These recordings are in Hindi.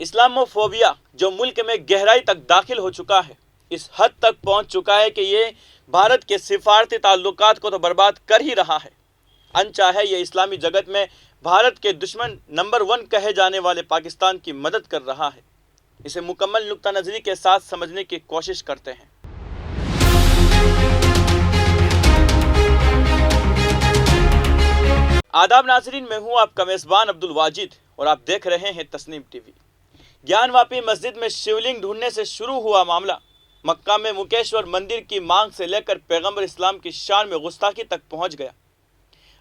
इस्लामोफोबिया जो मुल्क में गहराई तक दाखिल हो चुका है, इस हद तक पहुंच चुका है कि ये भारत के सिफारती ताल्लुकात को तो बर्बाद कर ही रहा है, अनचाहे ये इस्लामी जगत में भारत के दुश्मन नंबर 1 कहे जाने वाले पाकिस्तान की मदद कर रहा है। इसे मुकम्मल नुक्ता नज़री के साथ समझने की कोशिश करते हैं। आदाब नाज़रीन, मैं हूं आपका मेज़बान अब्दुल वाजिद और आप देख रहे हैं तस्नीम टीवी। ज्ञानवापी मस्जिद में शिवलिंग ढूंढने से शुरू हुआ मामला मक्का में मुकेश्वर मंदिर की मांग से लेकर पैगंबर इस्लाम की शान में गुस्ताखी तक पहुंच गया।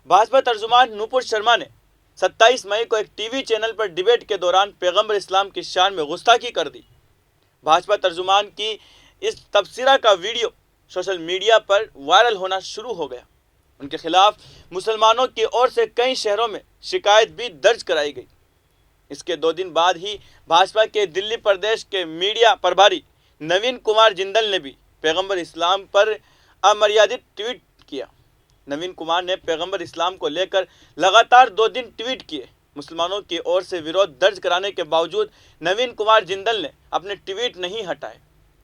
भाजपा तर्जुमान नुपुर शर्मा ने 27 मई को एक टीवी चैनल पर डिबेट के दौरान पैगंबर इस्लाम की शान में गुस्ताखी कर दी। भाजपा तर्जुमान की इस तबसरा का वीडियो सोशल मीडिया पर वायरल होना शुरू हो गया। उनके खिलाफ मुसलमानों की ओर से कई शहरों में शिकायत भी दर्ज कराई गई। इसके 2 दिन बाद ही भाजपा के दिल्ली प्रदेश के मीडिया प्रभारी नवीन कुमार जिंदल ने भी पैगंबर इस्लाम पर अमर्यादित ट्वीट किया। नवीन कुमार ने पैगंबर इस्लाम को लेकर लगातार 2 दिन ट्वीट किए। मुसलमानों की ओर से विरोध दर्ज कराने के बावजूद नवीन कुमार जिंदल ने अपने ट्वीट नहीं हटाए।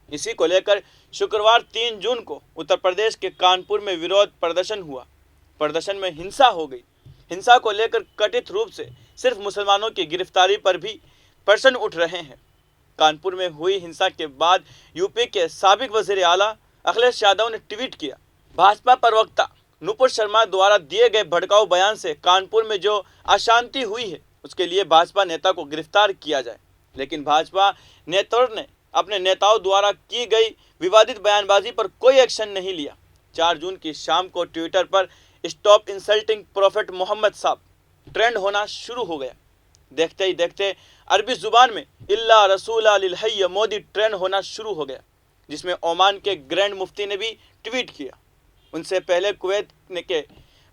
इसी को लेकर शुक्रवार 3 जून को उत्तर प्रदेश के कानपुर में विरोध प्रदर्शन हुआ। प्रदर्शन में हिंसा हो गई। हिंसा को लेकर कथित रूप से सिर्फ मुसलमानों की गिरफ्तारी पर भी प्रश्न उठ रहे हैं। कानपुर में हुई हिंसा के बाद यूपी के साबिक वज़ीर आला अखिलेश यादव ने ट्वीट किया, भाजपा प्रवक्ता नुपुर शर्मा द्वारा दिए गए भड़काऊ बयान से कानपुर में जो अशांति हुई है उसके लिए भाजपा नेता को गिरफ्तार किया जाए। लेकिन भाजपा नेतृत्व ने अपने नेताओं द्वारा की गई विवादित बयानबाजी पर कोई एक्शन नहीं लिया। 4 जून की शाम को ट्विटर पर स्टॉप इंसल्टिंग प्रोफेट मोहम्मद साहब ट्रेंड होना शुरू हो गया। देखते ही देखते अरबी जुबान में इल्ला रसूला लिल हय्य मोदी ट्रेंड होना शुरू हो गया, जिसमें ओमान के ग्रैंड मुफ्ती ने भी ट्वीट किया। उनसे पहले कुवैत के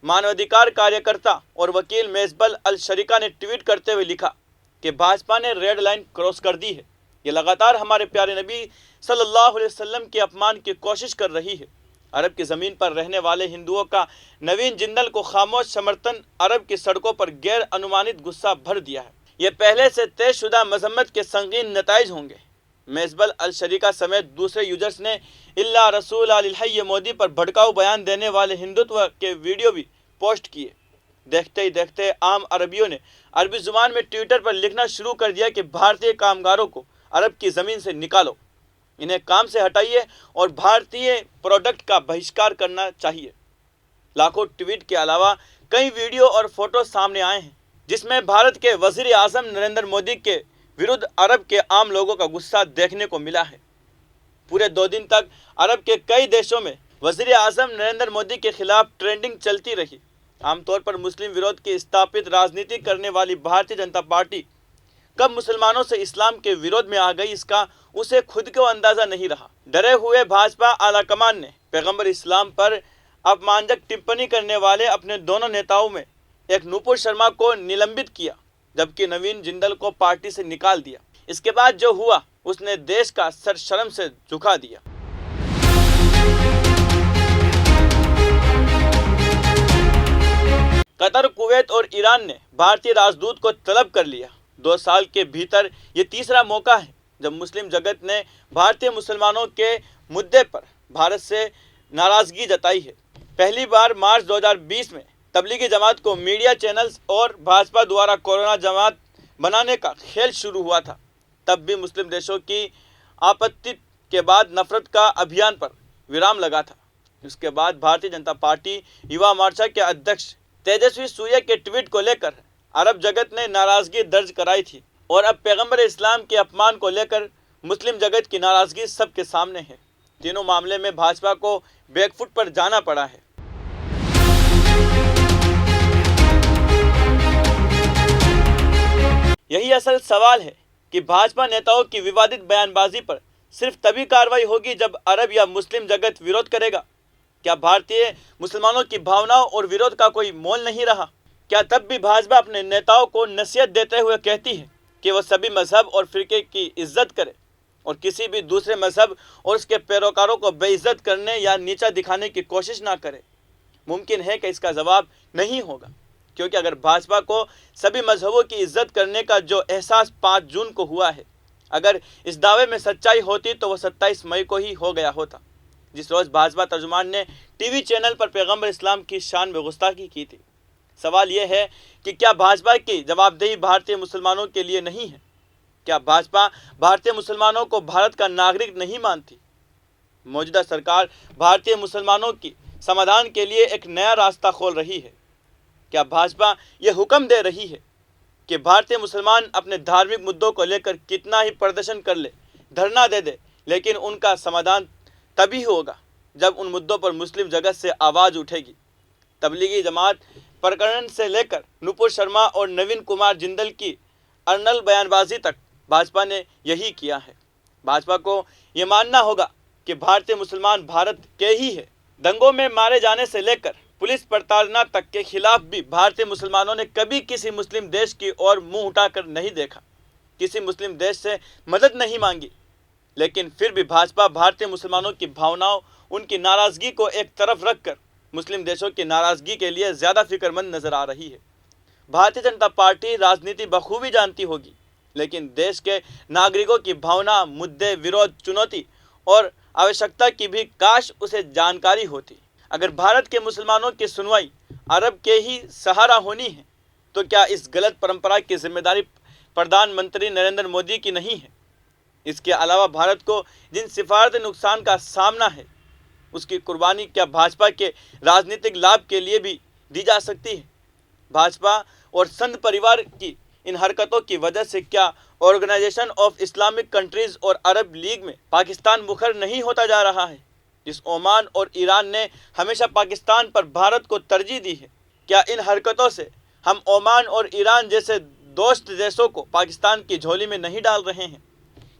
मानवाधिकार कार्यकर्ता और वकील मेजबल अल शरीका ने ट्वीट करते हुए लिखा कि भाजपा ने रेड लाइन क्रॉस कर दी है। ये लगातार हमारे प्यारे नबी सल्लल्लाहु अलैहि वसल्लम के अपमान की कोशिश कर रही है। अरब की ज़मीन पर रहने वाले हिंदुओं का नवीन जिंदल को खामोश समर्थन अरब की सड़कों पर गैर अनुमानित गुस्सा भर दिया है। ये पहले से तयशुदा मजम्मत के संगीन नताइज होंगे। मेजबल अल शरीका समेत दूसरे यूजर्स ने इल्ला रसूल लिल हय्य मोदी पर भड़काऊ बयान देने वाले हिंदुत्व के वीडियो भी पोस्ट किए। देखते ही देखते आम अरबियों ने अरबी जुबान में ट्विटर पर लिखना शुरू कर दिया कि भारतीय कामगारों को अरब की ज़मीन से निकालो, इन्हें काम से हटाइए और भारतीय प्रोडक्ट का बहिष्कार करना चाहिए। लाखों ट्वीट के अलावा कई वीडियो और फोटो सामने आए हैं जिसमें भारत के वज़ीर आज़म नरेंद्र मोदी के विरुद्ध अरब के आम लोगों का गुस्सा देखने को मिला है। पूरे 2 दिन तक अरब के कई देशों में वज़ीर आज़म नरेंद्र मोदी के खिलाफ ट्रेंडिंग चलती रही। आमतौर पर मुस्लिम विरोध की स्थापित राजनीति करने वाली भारतीय जनता पार्टी कब मुसलमानों से इस्लाम के विरोध में आ गई, इसका उसे खुद को अंदाज़ा नहीं रहा। डरे हुए भाजपा आलाकमान ने पैगंबर इस्लाम पर अपमानजनक टिप्पणी करने वाले अपने दोनों नेताओं में एक नुपुर शर्मा को निलंबित किया, जबकि नवीन जिंदल को पार्टी से निकाल दिया। इसके बाद जो हुआ उसने देश का सर शर्म से झुका दिया। कतर, कुवैत और ईरान ने भारतीय राजदूत को तलब कर लिया। 2 साल के भीतर ये तीसरा मौका है जब मुस्लिम जगत ने भारतीय मुसलमानों के मुद्दे पर भारत से नाराज़गी जताई है। पहली बार मार्च 2020 में तबलीगी जमात को मीडिया चैनल्स और भाजपा द्वारा कोरोना जमात बनाने का खेल शुरू हुआ था। तब भी मुस्लिम देशों की आपत्ति के बाद नफरत का अभियान पर विराम लगा था। इसके बाद भारतीय जनता पार्टी युवा मोर्चा के अध्यक्ष तेजस्वी सूर्य के ट्वीट को लेकर अरब जगत ने नाराज़गी दर्ज कराई थी और अब पैगंबर इस्लाम के अपमान को लेकर मुस्लिम जगत की नाराज़गी सबके सामने है। तीनों मामले में भाजपा को बैकफुट पर जाना पड़ा है। यही असल सवाल है कि भाजपा नेताओं की विवादित बयानबाजी पर सिर्फ तभी कार्रवाई होगी जब अरब या मुस्लिम जगत विरोध करेगा। क्या भारतीय मुसलमानों की भावनाओं और विरोध का कोई मोल नहीं रहा? क्या तब भी भाजपा अपने नेताओं को नसीहत देते हुए कहती है कि वह सभी मजहब और फिरके की इज्जत करे और किसी भी दूसरे मजहब और उसके पैरोकारों को बेइज्जत करने या नीचा दिखाने की कोशिश ना करे? मुमकिन है कि इसका जवाब नहीं होगा। क्योंकि अगर भाजपा को सभी मजहबों की इज्जत करने का जो एहसास 5 जून को हुआ है, अगर इस दावे में सच्चाई होती तो वह 27 मई को ही हो गया होता, जिस रोज़ भाजपा तर्जुमान ने टीवी चैनल पर पैगंबर इस्लाम की शान में गुस्ताखी की थी। सवाल यह है कि क्या भाजपा की जवाबदेही भारतीय मुसलमानों के लिए नहीं है? क्या भाजपा भारतीय मुसलमानों को भारत का नागरिक नहीं मानती? मौजूदा सरकार भारतीय मुसलमानों की समाधान के लिए एक नया रास्ता खोल रही है। क्या भाजपा यह हुक्म दे रही है कि भारतीय मुसलमान अपने धार्मिक मुद्दों को लेकर कितना ही प्रदर्शन कर ले, धरना दे दे, लेकिन उनका समाधान तभी होगा जब उन मुद्दों पर मुस्लिम जगत से आवाज़ उठेगी? तबलीगी जमात प्रकरण से लेकर नुपुर शर्मा और नवीन कुमार जिंदल की अर्नल बयानबाजी तक भाजपा ने यही किया है। भाजपा को ये मानना होगा कि भारतीय मुसलमान भारत के ही है। दंगों में मारे जाने से लेकर पुलिस प्रताड़ना तक के खिलाफ भी भारतीय मुसलमानों ने कभी किसी मुस्लिम देश की ओर मुंह उठाकर नहीं देखा, किसी मुस्लिम देश से मदद नहीं मांगी, लेकिन फिर भी भाजपा भारतीय मुसलमानों की भावनाओं, उनकी नाराज़गी को एक तरफ रखकर मुस्लिम देशों की नाराज़गी के लिए ज़्यादा फिक्रमंद नजर आ रही है। भारतीय जनता पार्टी राजनीति बखूबी जानती होगी, लेकिन देश के नागरिकों की भावना, मुद्दे, विरोध, चुनौती और आवश्यकता की भी काश उसे जानकारी होती। अगर भारत के मुसलमानों की सुनवाई अरब के ही सहारा होनी है, तो क्या इस गलत परंपरा की जिम्मेदारी प्रधानमंत्री नरेंद्र मोदी की नहीं है? इसके अलावा भारत को जिन सिफारती नुकसान का सामना है, उसकी कुर्बानी क्या भाजपा के राजनीतिक लाभ के लिए भी दी जा सकती है? भाजपा और संघ परिवार की इन हरकतों की वजह से क्या ऑर्गेनाइजेशन ऑफ इस्लामिक कंट्रीज और अरब लीग में पाकिस्तान मुखर नहीं होता जा रहा है? जिस ओमान और ईरान ने हमेशा पाकिस्तान पर भारत को तरजीह दी है, क्या इन हरकतों से हम ओमान और ईरान जैसे दोस्त देशों को पाकिस्तान की झोली में नहीं डाल रहे हैं?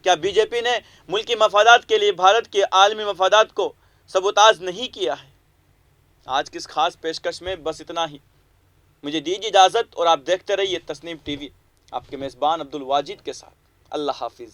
क्या बीजेपी ने मुल्की मफादात के लिए भारत के आलमी मफादात को सबूताज नहीं किया है? आज की इस खास पेशकश में बस इतना ही। मुझे दीजिए इजाज़त और आप देखते रहिए तस्नीम टीवी, आपके मेज़बान अब्दुल वाजिद के साथ। अल्लाह हाफिज़।